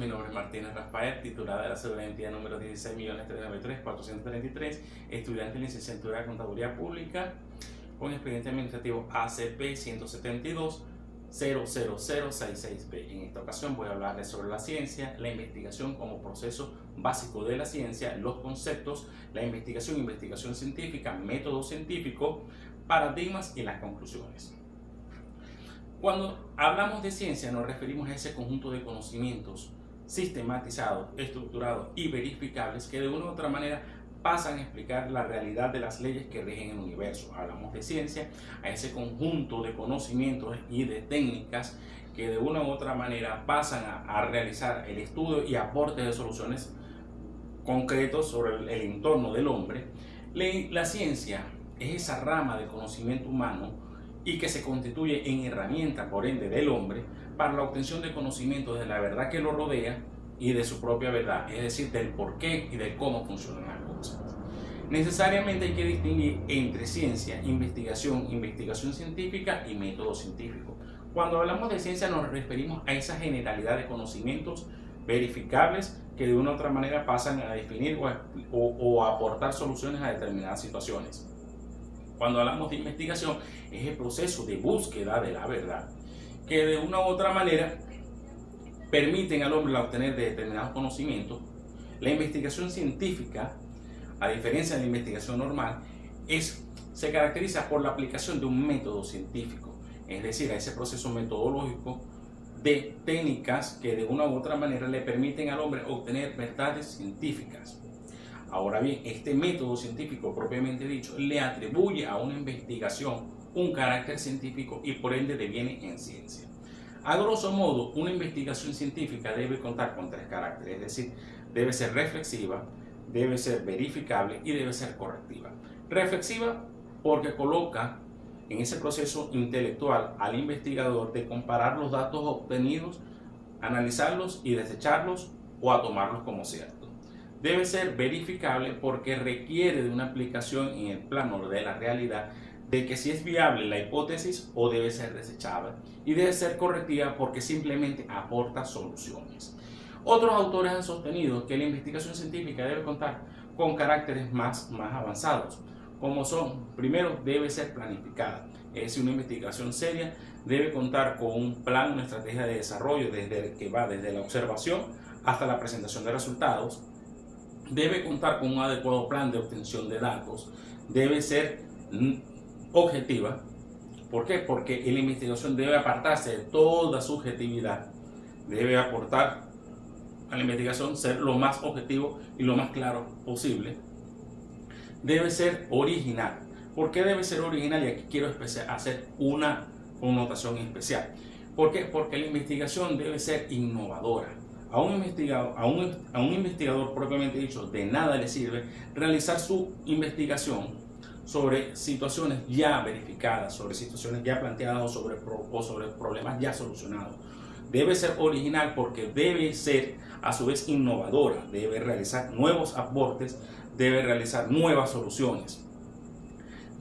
mi nombre es Martínez Rafael, titular de la cédula de identidad número 16.393.433, estudiante de licenciatura de Contaduría Pública con expediente administrativo ACP 172-00066B. En esta ocasión voy a hablarles sobre la ciencia, la investigación como proceso básico de la ciencia, los conceptos, la investigación científica, método científico, paradigmas y las conclusiones. Cuando hablamos de ciencia nos referimos a ese conjunto de conocimientos sistematizados, estructurados y verificables que de una u otra manera pasan a explicar la realidad de las leyes que rigen el universo. Hablamos de ciencia, a ese conjunto de conocimientos y de técnicas que de una u otra manera pasan a realizar el estudio y aporte de soluciones concretos sobre el entorno del hombre. La ciencia es esa rama del conocimiento humano y que se constituye en herramienta, por ende, del hombre para la obtención de conocimiento de la verdad que lo rodea y de su propia verdad, es decir, del por qué y de cómo funcionan las cosas. Necesariamente hay que distinguir entre ciencia, investigación científica y método científico. Cuando hablamos de ciencia nos referimos a esa generalidad de conocimientos verificables que de una u otra manera pasan a definir o a aportar soluciones a determinadas situaciones. Cuando hablamos de investigación, es el proceso de búsqueda de la verdad, que de una u otra manera permiten al hombre obtener de determinados conocimientos. La investigación científica, a diferencia de la investigación normal, se caracteriza por la aplicación de un método científico, es decir, a ese proceso metodológico de técnicas que de una u otra manera le permiten al hombre obtener verdades científicas. Ahora bien, este método científico propiamente dicho le atribuye a una investigación un carácter científico y por ende deviene en ciencia. A grosso modo, una investigación científica debe contar con tres caracteres, es decir, debe ser reflexiva, debe ser verificable y debe ser correctiva. Reflexiva porque coloca en ese proceso intelectual al investigador de comparar los datos obtenidos, analizarlos y desecharlos o a tomarlos como ciertos. Debe ser verificable porque requiere de una aplicación en el plano de la realidad de que si es viable la hipótesis o debe ser desechada, y debe ser correctiva porque simplemente aporta soluciones. Otros autores han sostenido que la investigación científica debe contar con caracteres más avanzados, como son: primero, debe ser planificada, es decir, una investigación seria debe contar con un plan, una estrategia de desarrollo que va desde la observación hasta la presentación de resultados. Debe contar con un adecuado plan de obtención de datos, debe ser objetiva. ¿Por qué? Porque la investigación debe apartarse de toda subjetividad, debe aportar a la investigación ser lo más objetivo y lo más claro posible. Debe ser original. ¿Por qué debe ser original? Y aquí quiero hacer una connotación especial. ¿Por qué? Porque la investigación debe ser innovadora. A un investigador propiamente dicho de nada le sirve realizar su investigación sobre situaciones ya verificadas, sobre situaciones ya planteadas o sobre problemas ya solucionados. Debe ser original porque debe ser a su vez innovadora, debe realizar nuevos aportes, debe realizar nuevas soluciones.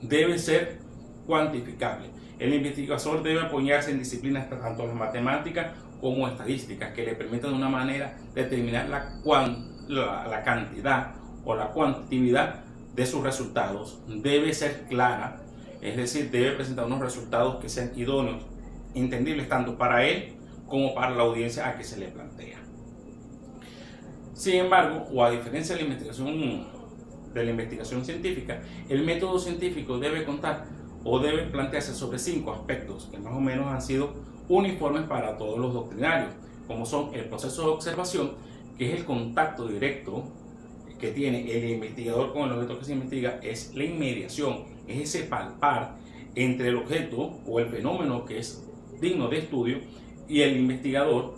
Debe ser cuantificable. El investigador debe apoyarse en disciplinas tanto las matemáticas como estadísticas que le permitan de una manera determinar la cantidad o la cuantitividad de sus resultados. Debe ser clara, es decir, debe presentar unos resultados que sean idóneos, entendibles tanto para él como para la audiencia a que se le plantea. Sin embargo, o a diferencia de la investigación científica, el método científico debe contar o debe plantearse sobre 5 aspectos que más o menos han sido uniformes para todos los doctrinarios, como son el proceso de observación, que es el contacto directo que tiene el investigador con el objeto que se investiga, es la inmediación, es ese palpar entre el objeto o el fenómeno que es digno de estudio y el investigador.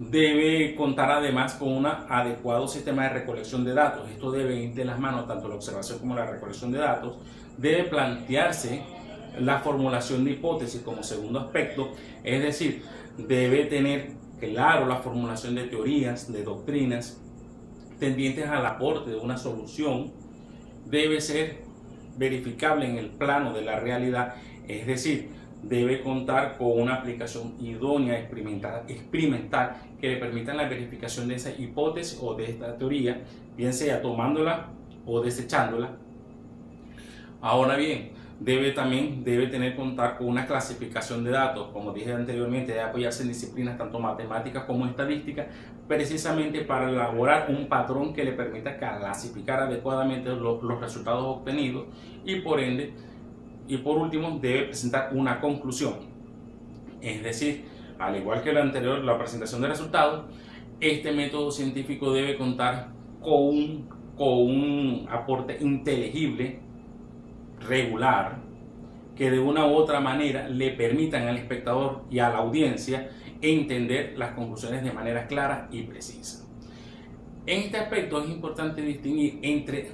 Debe contar además con un adecuado sistema de recolección de datos. Esto debe ir de las manos tanto la observación como la recolección de datos. Debe plantearse la formulación de hipótesis como segundo aspecto, es decir, debe tener claro la formulación de teorías, de doctrinas tendientes al aporte de una solución. Debe ser verificable en el plano de la realidad, es decir, debe contar con una aplicación idónea, experimental que le permitan la verificación de esa hipótesis o de esta teoría, bien sea tomándola o desechándola. Ahora bien, debe contar con una clasificación de datos, como dije anteriormente, debe apoyarse en disciplinas tanto matemáticas como estadísticas, precisamente para elaborar un patrón que le permita clasificar adecuadamente los resultados obtenidos y por ende, y por último, debe presentar una conclusión. Es decir, al igual que la anterior, la presentación de resultados, este método científico debe contar con un aporte inteligible, regular, que de una u otra manera le permitan al espectador y a la audiencia entender las conclusiones de manera clara y precisa. En este aspecto es importante distinguir entre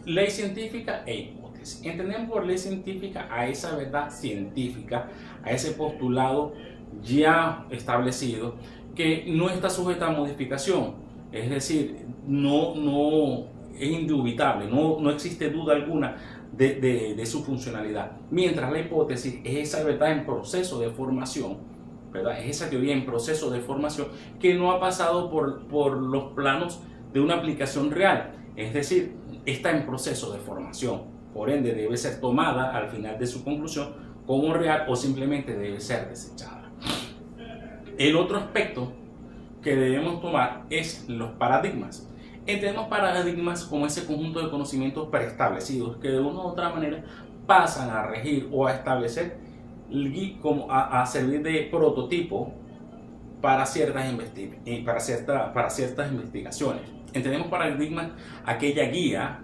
ley científica e hipótesis. Entendemos por ley científica a esa verdad científica, a ese postulado ya establecido que no está sujeta a modificación, es decir, no es indubitable, no existe duda alguna de su funcionalidad. Mientras la hipótesis es esa verdad en proceso de formación, ¿verdad? Es esa teoría en proceso de formación que no ha pasado por los planos de una aplicación real, es decir, está en proceso de formación, por ende debe ser tomada al final de su conclusión como real o simplemente debe ser desechada. El otro aspecto que debemos tomar es los paradigmas. Entendemos paradigmas como ese conjunto de conocimientos preestablecidos que de una u otra manera pasan a regir o a establecer, a servir de prototipo para ciertas investigaciones. Entendemos paradigmas aquella guía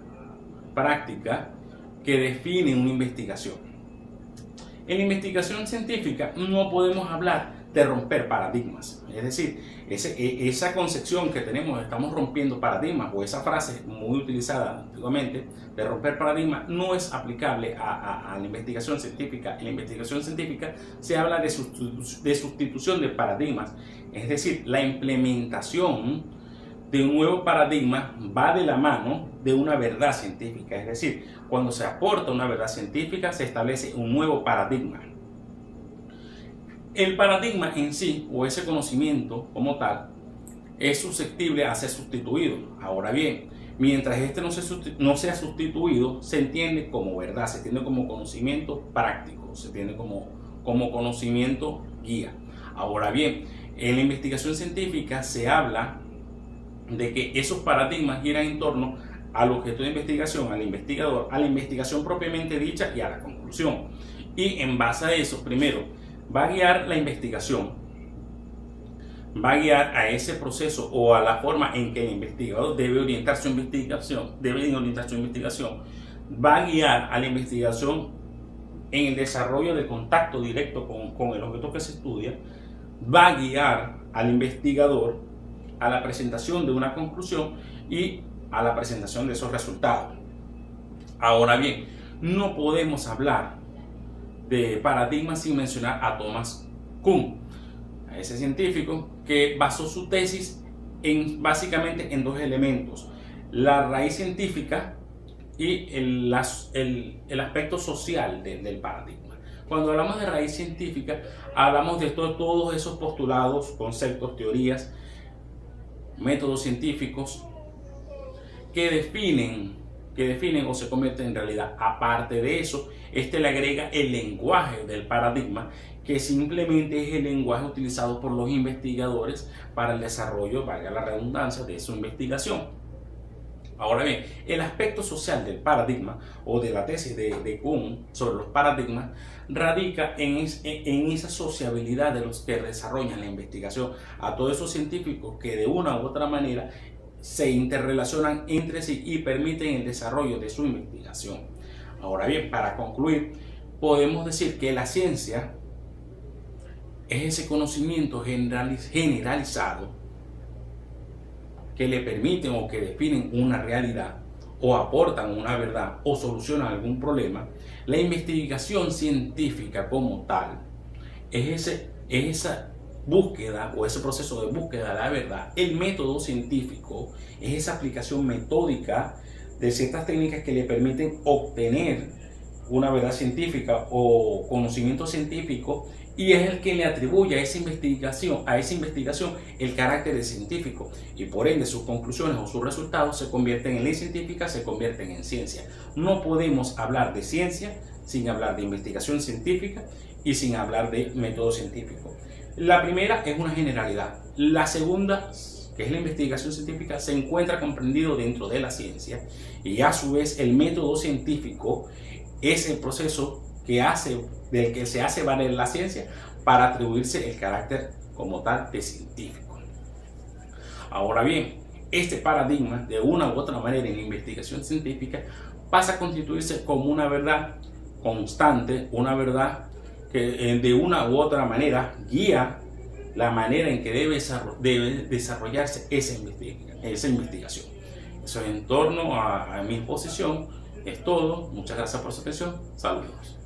práctica que define una investigación. En la investigación científica no podemos hablar de romper paradigmas, es decir, esa concepción que tenemos, estamos rompiendo paradigmas, o esa frase muy utilizada antiguamente de romper paradigmas, no es aplicable a la investigación científica. En la investigación científica se habla de sustitución de paradigmas, es decir, la implementación de un nuevo paradigma va de la mano de una verdad científica, es decir, cuando se aporta una verdad científica se establece un nuevo paradigma. El paradigma en sí, o ese conocimiento como tal, es susceptible a ser sustituido. Ahora bien, mientras este no sea sustituido, se entiende como verdad, se entiende como conocimiento práctico, se entiende como conocimiento guía. Ahora bien, en la investigación científica se habla de que esos paradigmas giran en torno al objeto de investigación, al investigador, a la investigación propiamente dicha y a la conclusión. Y en base a eso, primero, va a guiar la investigación, va a guiar a ese proceso o a la forma en que el investigador debe orientar su investigación, va a guiar a la investigación en el desarrollo de contacto directo con el objeto que se estudia, va a guiar al investigador a la presentación de una conclusión y a la presentación de esos resultados. Ahora bien, no podemos hablar de paradigmas sin mencionar a Thomas Kuhn, a ese científico que basó su tesis básicamente en dos elementos: la raíz científica y el aspecto social del paradigma. Cuando hablamos de raíz científica, hablamos de todos esos postulados, conceptos, teorías, métodos científicos que definen o se convierten en realidad. Aparte de eso, le agrega el lenguaje del paradigma, que simplemente es el lenguaje utilizado por los investigadores para el desarrollo, valga la redundancia, de su investigación. Ahora bien, el aspecto social del paradigma o de la tesis de Kuhn sobre los paradigmas radica en esa sociabilidad de los que desarrollan la investigación, a todos esos científicos que de una u otra manera se interrelacionan entre sí y permiten el desarrollo de su investigación. Ahora bien, para concluir, podemos decir que la ciencia es ese conocimiento generalizado que le permiten o que definen una realidad o aportan una verdad o solucionan algún problema. La investigación científica como tal es esa búsqueda o ese proceso de búsqueda de la verdad. El método científico es esa aplicación metódica de ciertas técnicas que le permiten obtener una verdad científica o conocimiento científico, y es el que le atribuye a esa investigación el carácter de científico, y por ende sus conclusiones o sus resultados se convierten en ley científica, se convierten en ciencia. No podemos hablar de ciencia sin hablar de investigación científica y sin hablar de método científico. La primera es una generalidad. La segunda, que es la investigación científica, se encuentra comprendido dentro de la ciencia, y a su vez el método científico es el proceso del que se hace valer la ciencia para atribuirse el carácter como tal de científico. Ahora bien, este paradigma, de una u otra manera en la investigación científica, pasa a constituirse como una verdad constante, una verdad que de una u otra manera guía la manera en que debe desarrollarse esa investigación. Eso en torno a mi exposición es todo. Muchas gracias por su atención. Saludos.